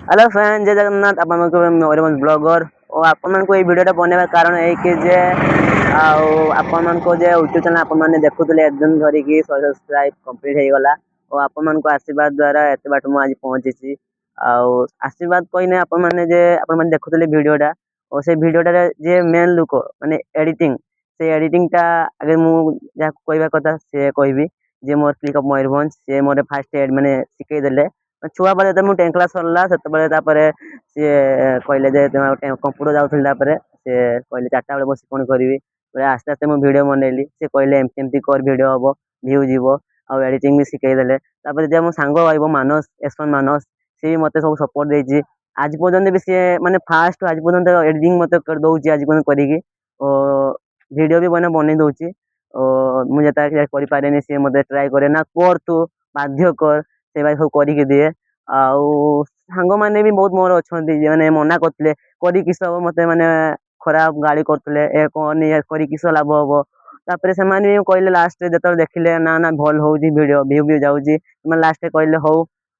Hello friend, जय जगन्नाथ। आपण blogger और आपण ये वीडियो बनवा कारण है कि जे आपण जे यूट्यूब चैनल आपण देखुले एकदम धरिकी 100 सब्सक्राइब कंप्लीट हो गला और आपण आशीर्वाद द्वारा एत बाट मुझे आज पहुंची। आशीर्वाद कहने आपण देखुले वीडियोटा और से वीडियोटा जे मेन लुक माने एडिटिंग से एडिटिंगटा आगे मुझे कहवा कथा से कहबी जे मोर क्लिक ऑफ मयूरभंज से मोर फास्ट माने शिखेदेले छुआ बेले तो 10 क्लास सरला से सी कहले कंप्यूटर जाऊँगी सी कहले 4टा बेले बस कौन करी आस्ते आस्ते मुझे वीडियो बनैली से कहले एमती कर वीडियो हम भ्यू जीव आउ एडिटिंग भी शिखेदेले जो मो सांग रही मानस एसवन मानस सी भी मत सब सपोर्ट देती आज पर्यंत भी सी माने फास्ट आज पर्यंत एडिटिंग मत दौर आज पर्यंत करी वीडियो भी बने बन दूसरी मुझे करें सी मत ट्राए करे ना कर तू बाध्य कर से भाई सब करके दिए आउ सांग मैंने भी बहुत मोर अच्छा मैंने मना करते करी किस हम मत मैंने खराब गाड़ी करते कौन ये करी किस लाभ हम तापर से कहले लास्ट जो देखिले ना ना भल हो वीडियो भ्यू भी जाऊँगी लास्ट कहले हो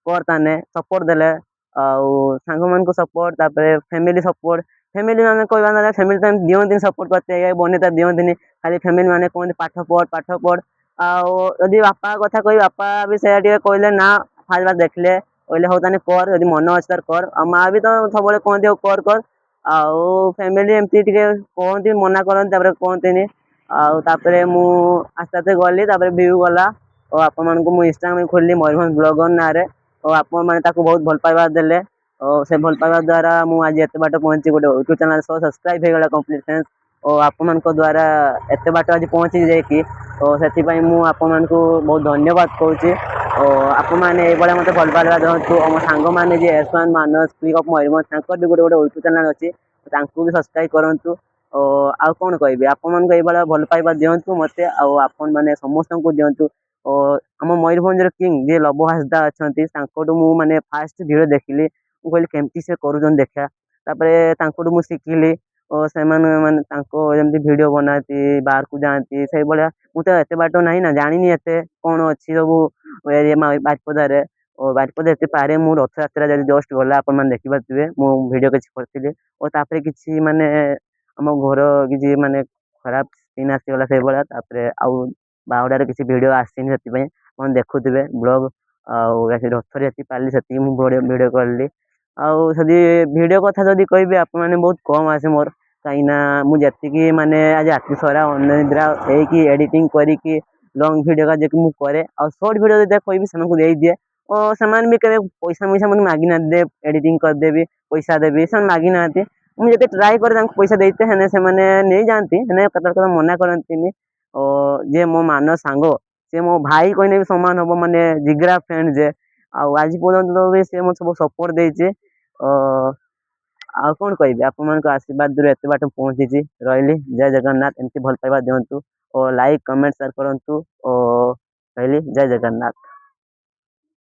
कर ताने सपोर्ट देले सांग मान को सपोर्ट तापर फैमिली सपोर्ट फैमिली मैंने कहना फैमिली तो दिखती सपोर्ट करते बने तो दिखती खाली फैमिली मैंने कहते पाठ पढ़ आदि बापा कथा कह बापा भी से कहले ना फास्ट बार देखले कहले हो ताने कर यदि मन अच्छे तार कर माँ भी तो सब कहते कर आउ फैमिली एमती कहती मना करती कहते आउे मु आस्ते आस्ते गली व्यू गला और आपण मैं इंस्टाग्राम खोली मयूरभंज ब्लॉगर ना और आपण मैंने बहुत भल पाइबा देले और से भल पाइबा द्वारा मुझे एत बाट पहुंची गोटे यूट्यूब चैनल 100 सब्सक्राइब हो गला कंप्लीट फ्रेंड्स और आपण द्वारा एत बाट आज पहुंची जाकि और से आपण को बहुत धन्यवाद कहूँ और आप मैंने मत भल पाइबा दिखाँ और मो सांग मैंने जी एसवान मानस क्लिक ऑफ मयूरभंज भी गोटे गोटे यूट्यूब चैनल अच्छी भी सब्सक्राइब करूँ और आउ कौन कह आपण भल पाइबा दिंतु मत आपण मैंने समस्त को दिंतु और आम मयूरभंज किंग जी लव हासदा अच्छा मैंने फास्ट वीडियो देखिली कहली केमती से कर देखा मुझे शिखिली और से मैंने वीडियो बनाती बाहर को जाती से भाया मुझे एत बाट ना ना जानी एत कौन अच्छी सब एरिया बारिपदार और बारिपदा एत पारे मु रथ यात्रा जस्ट गला आप देखी पारे वीडियो किसी करी और तापर कि माने आम घर किसी माने खराब सीन आसीगला से भाया आउ बाहुडार किसी वीडियो आसनी से देखुवे ब्लॉग रथर जी पाली से वीडियो कली आदि वीडियो कथा जब कह आप बहुत कम आसे मोर कहीं मुझे माने आज राति सारा अनिद्रा एडिटिंग करके लंग वीडियो का जो मुझे शॉर्ट वीडियो कहबी से दे दिए और से भी कहे पैसा मैसा मुझे मागी ना दे एडिटिंग करदेवी पैसा देवी से मागी ना मुझे ट्राए कर पैसा देते हैं से नहीं जाती कथा मना करती और जे मो मान सांग से मो भाई कहने भी सामान हम माने जिगरा फ्रेंड जे आज पर्यटन भी सी मत सब सपोर्ट देती आ कौन कह आप आशीर्वाद दूर एत बाट पहुंची रही जय जगन्नाथ एमती भल पाइबा दिंतु और लाइक कमेंट शेयर करूँ और रही जय जगन्नाथ।